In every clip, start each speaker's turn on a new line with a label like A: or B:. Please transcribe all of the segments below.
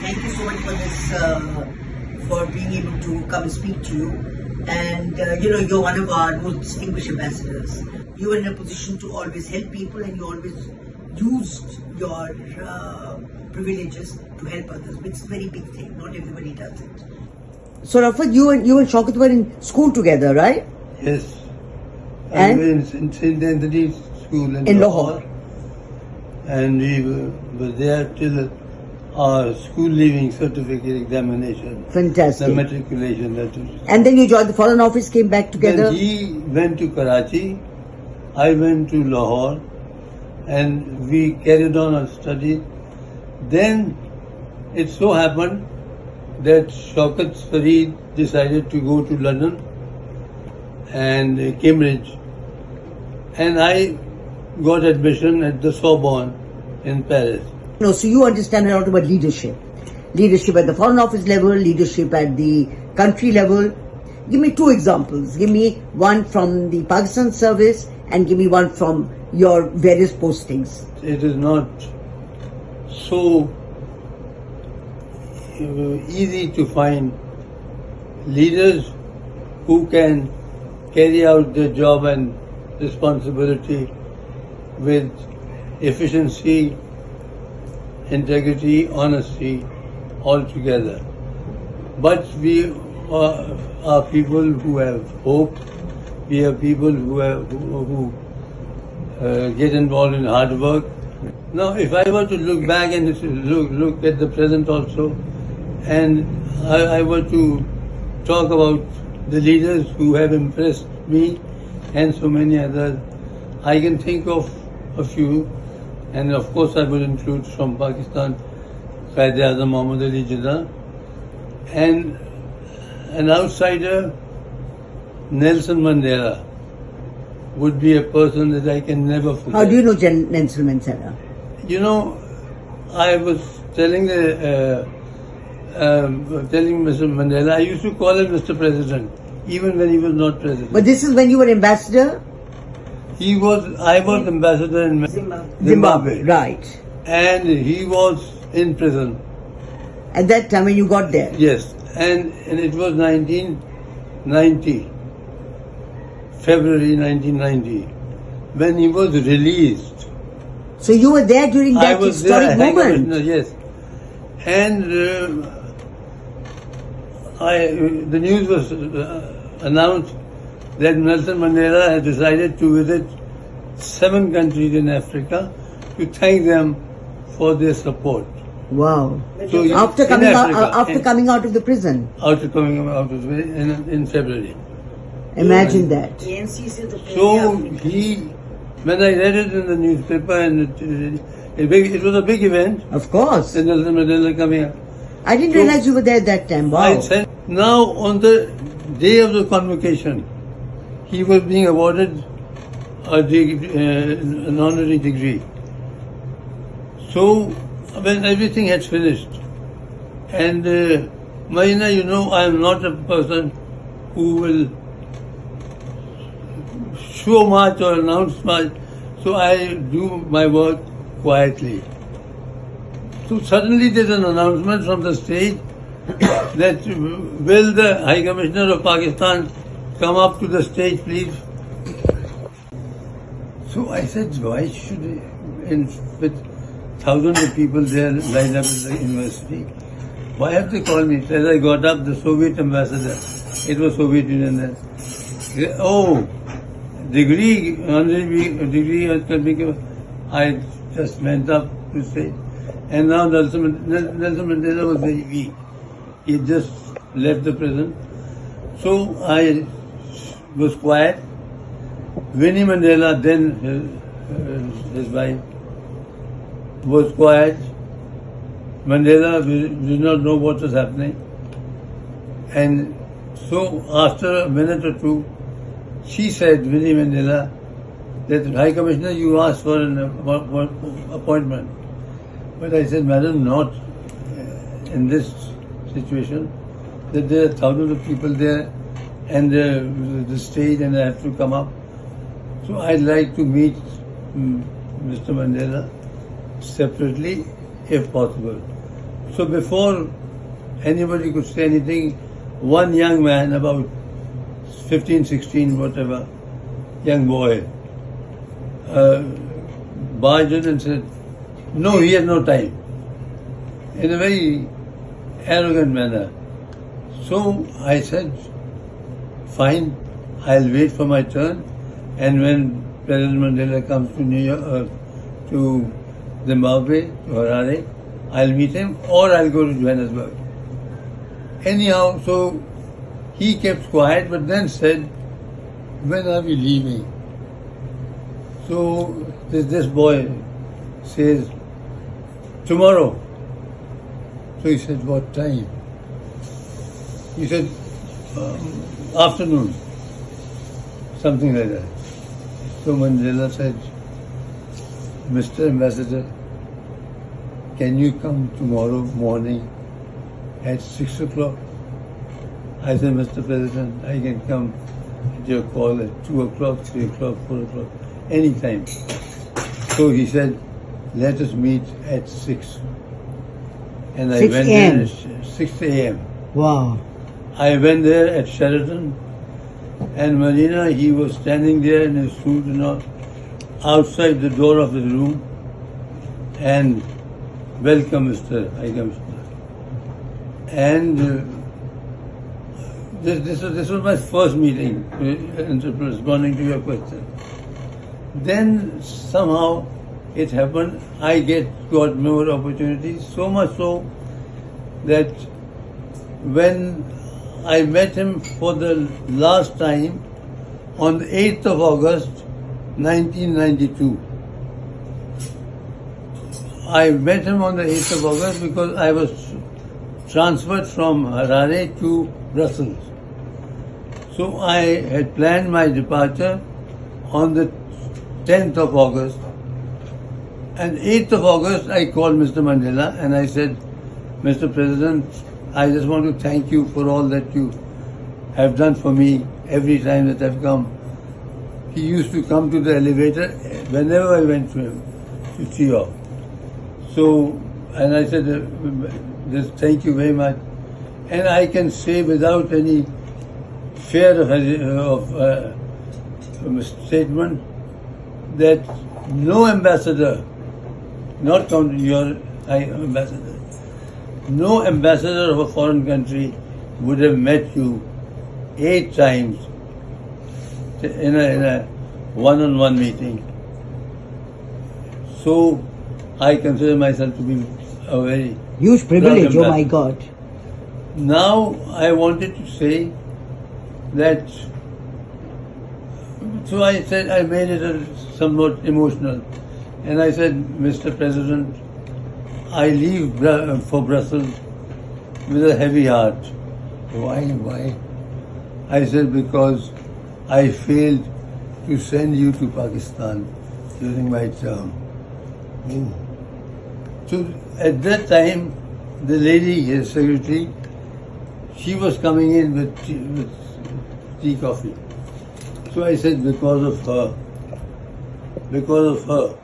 A: thank you so much for this, for being able to come and speak to you. And you're one of our most distinguished ambassadors. You are in a position to always help people, and you always used your privileges to help others. It's a very big thing. Not everybody does it. So, Rafat, you and Shaukat were in school together, right?
B: Yes.
A: And?
B: I was in St. Anthony's School in
A: Lahore.
B: And we were there till our school leaving certificate examination.
A: Fantastic.
B: The matriculation. That was.
A: And then you joined the Foreign Office, came back together?
B: Then he went to Karachi, I went to Lahore, and we carried on our studies. Then it so happened that Shaukat Fareed decided to go to London and Cambridge, and I got admission at the Sorbonne in Paris.
A: No, so you understand a lot about leadership. Leadership at the Foreign Office level, leadership at the country level. Give me two examples. Give me one from the Pakistan service and give me one from your various postings.
B: It is not so easy to find leaders who can carry out their job and responsibility with efficiency, integrity, honesty, all together. But we are people who have hope. We are people who get involved in hard work. Now, if I were to look back and look at the present also, and I were to talk about the leaders who have impressed me and so many others, I can think of a few, and of course I would include from Pakistan, Quaid-e-Azam Muhammad Ali Jinnah, and an outsider, Nelson Mandela, would be a person that I can never forget.
A: How do you know Nelson Mandela?
B: You know, I was telling telling Mr. Mandela, I used to call him Mr. President, even when he was not president.
A: But this is when you were ambassador?
B: I was ambassador in Zimbabwe.
A: Right.
B: And he was in prison.
A: At that time when you got there?
B: Yes. And it was 1990, February 1990, when he was released.
A: So you were there during that historic moment?
B: Yes. And the news was announced that Nelson Mandela had decided to visit 7 countries in Africa to thank them for their support.
A: Wow.
B: So
A: after coming out of the prison?
B: After coming out of the in February.
A: Imagine that.
B: So when I read it in the newspaper, and it was a big event.
A: Of course.
B: And Nelson Mandela coming out.
A: I didn't realize you were there at that time. Wow.
B: I said, now on the day of the convocation, he was being awarded an honorary degree. So when everything had finished, and Marina, you know, I am not a person who will show much or announce much, so I do my work quietly. So suddenly there's an announcement from the stage that will the High Commissioner of Pakistan come up to the stage, please? So I said, why should with thousands of people there lined up at the university, why have they called me? As I got up, the Soviet ambassador, it was Soviet Union then, oh, degree, I just went up to say, and now Nelson Mandela was very weak. He just left the prison. So I was quiet. Winnie Mandela, then his wife, was quiet. Mandela did not know what was happening. And so after a minute or two, she said, Winnie Mandela, that High Commissioner, you asked for an appointment. But I said, Madam, not in this situation, that there are thousands of people there and the stage, and I have to come up. So I'd like to meet Mr. Mandela separately, if possible. So before anybody could say anything, one young man, about 15, 16, whatever, young boy, barged in and said, no, he has no time, in a very arrogant manner. So I said, fine, I'll wait for my turn, and when President Mandela comes to New York, to Zimbabwe, to Harare, I'll meet him, or I'll go to Johannesburg. Anyhow, so he kept quiet, but then said, when are we leaving? So this boy says, tomorrow. So he said, what time? He said, afternoon, something like that. So Mandela said, Mr. Ambassador, can you come tomorrow morning at 6 o'clock? I said, Mr. President, I can come at your call at 2 o'clock, 3 o'clock, 4 o'clock, anytime. So he said, let us meet at 6. And I
C: 6
B: went
C: a.m.
B: there at 6 a.m.
C: Wow.
B: I went there at Sheraton, and Marina, he was standing there in his suit and all, outside the door of the room, and welcome, Mr. High Commissioner. And this was my first meeting, responding to your question. Then somehow it happened, I got more opportunities, so much so that when I met him for the last time on the 8th of August, 1992. I met him on the 8th of August because I was transferred from Harare to Brussels. So I had planned my departure on the 10th of August. And 8th of August, I called Mr. Mandela and I said, Mr. President, I just want to thank you for all that you have done for me every time that I've come. He used to come to the elevator whenever I went to him to see off. So, and I said, just thank you very much. And I can say without any fear of a statement that no ambassador, not counting your ambassador, no ambassador of a foreign country would have met you 8 times in a one-on-one meeting. So I consider myself to be a very
C: Huge privilege,
B: proud
C: oh my
B: ambassador.
C: God.
B: Now I wanted to say that, so I said, I made it somewhat emotional, and I said, Mr. President, I leave for Brussels with a heavy heart. Why? I said, because I failed to send you to Pakistan during my term. So at that time, the lady, his secretary, she was coming in with tea, coffee. So I said, because of her.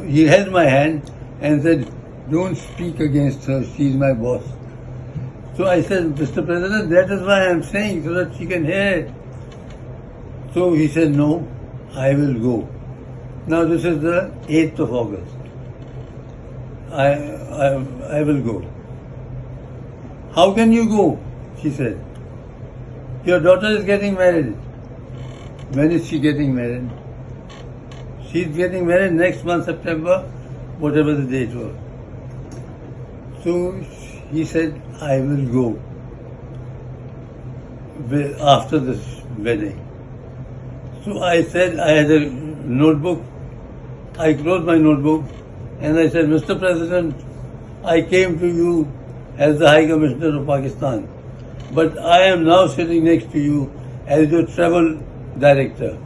B: He held my hand and said, don't speak against her, she's my boss. So I said, Mr. President, that is why I'm saying, so that she can hear it. So he said, no, I will go. Now this is the 8th of August. I will go. How can you go? She said. Your daughter is getting married. When is she getting married? She's getting married next month, September, whatever the date was. So he said, I will go after this wedding. So I said, I had a notebook. I closed my notebook and I said, Mr. President, I came to you as the High Commissioner of Pakistan, but I am now sitting next to you as your travel director,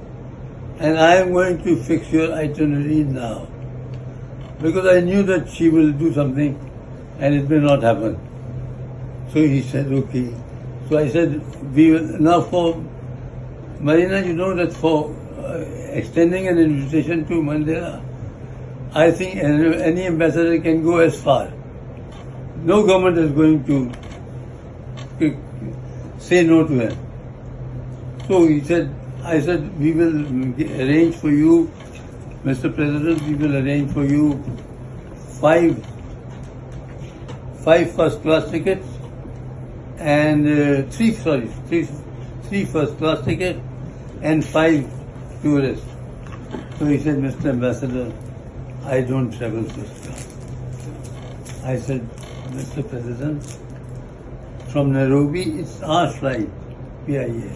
B: and I am going to fix your itinerary now, because I knew that she will do something and it may not happen. So he said, okay. So I said, we will now for Marina, you know that for extending an invitation to Mandela, I think any ambassador can go as far. no government is going to say no to him. So he said, I said, we will arrange for you, Mr. President, we will arrange for you five first class tickets and three first class tickets and 5 tourists. So he said, Mr. Ambassador, I don't travel first class. I said, Mr. President, from Nairobi it's our flight, PIA.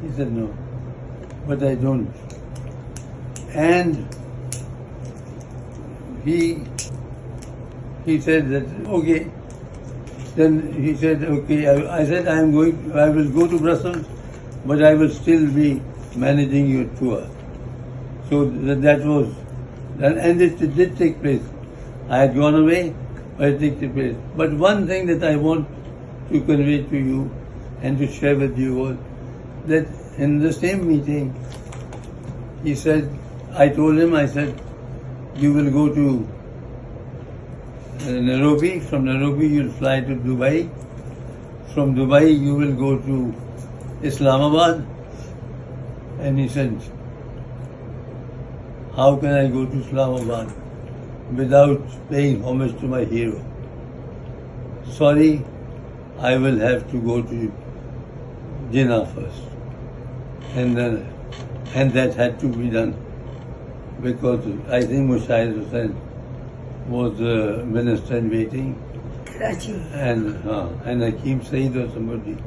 B: He said, no, but I don't. And he said that, okay. Then he said, okay, I said, I will go to Brussels, but I will still be managing your tour. So that was, and it did take place. I had gone away, but it did take place. But one thing that I want to convey to you and to share with you was that in the same meeting, he said, I told him, I said, you will go to Nairobi. From Nairobi you will fly to Dubai. From Dubai you will go to Islamabad. And he said, how can I go to Islamabad without paying homage to my hero? Sorry, I will have to go to Jinnah first. And that had to be done because I think Mushahid Hussain was the minister in waiting.
A: Karachi.
B: And Hakeem Saeed or somebody.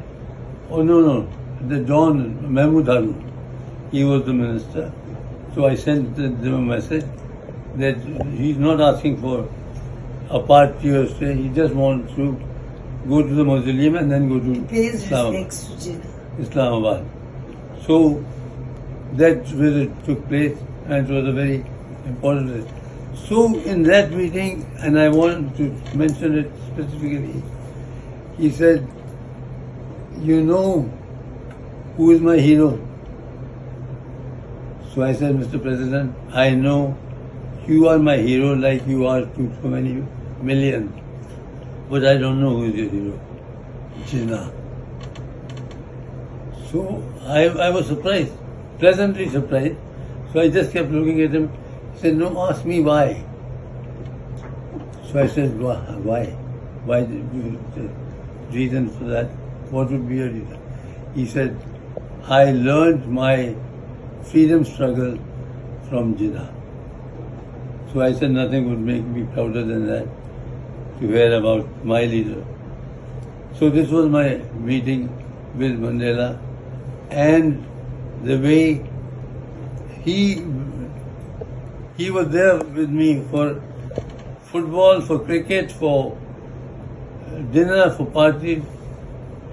B: Oh no, the John Mahmood Harun. He was the minister. So I sent them a message that he's not asking for a party or stay. He just wants to go to the mausoleum and then go to
A: Pays respects to Jinnah.
B: Islamabad. So that visit took place and it was a very important visit. So in that meeting, and I want to mention it specifically, he said, you know who is my hero? So I said, Mr. President, I know you are my hero like you are to so many millions, but I don't know who is your hero. Jinnah. So I was surprised, pleasantly surprised. So I just kept looking at him. He said, no, ask me why. So I said, why? Why the reason for that? What would be your reason? He said, I learned my freedom struggle from Jinnah. So I said, nothing would make me prouder than that, to hear about my leader. So this was my meeting with Mandela, and the way he was there with me for football, for cricket, for dinner, for parties.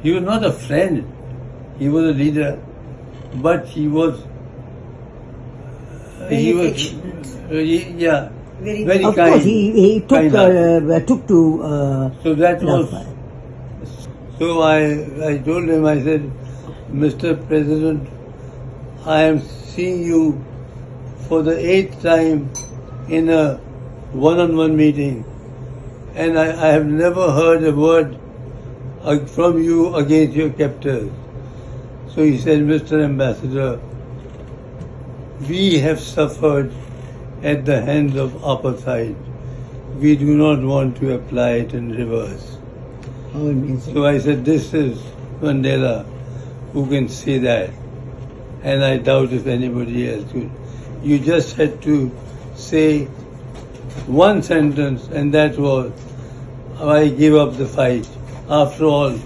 B: He was not a friend. He was a leader, but he was.
A: Very affectionate.
B: Yeah, very
A: of
B: kind.
A: course, he took
B: kind
A: took to.
B: So that was.
A: Love.
B: So I told him, I said, Mr. President, I am seeing you for the 8th time in a one-on-one meeting, and I have never heard a word from you against your captors. So he said, Mr. Ambassador, we have suffered at the hands of apartheid. We do not want to apply it in reverse.
A: How amazing.
B: So I said, this is Mandela who can say that. And I doubt if anybody else could. You just had to say one sentence, and that was, I give up the fight. After all,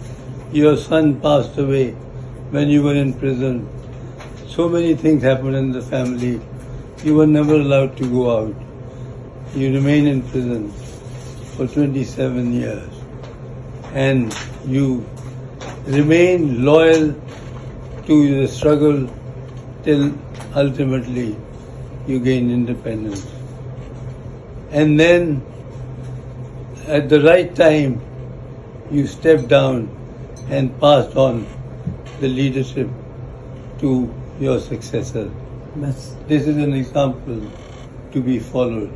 B: your son passed away when you were in prison. So many things happened in the family. You were never allowed to go out. You remained in prison for 27 years. And you remained loyal to the struggle till ultimately you gained independence. And then, at the right time, you stepped down and passed on the leadership to your successor.
A: Yes.
B: This is an example to be followed,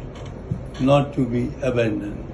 B: not to be abandoned.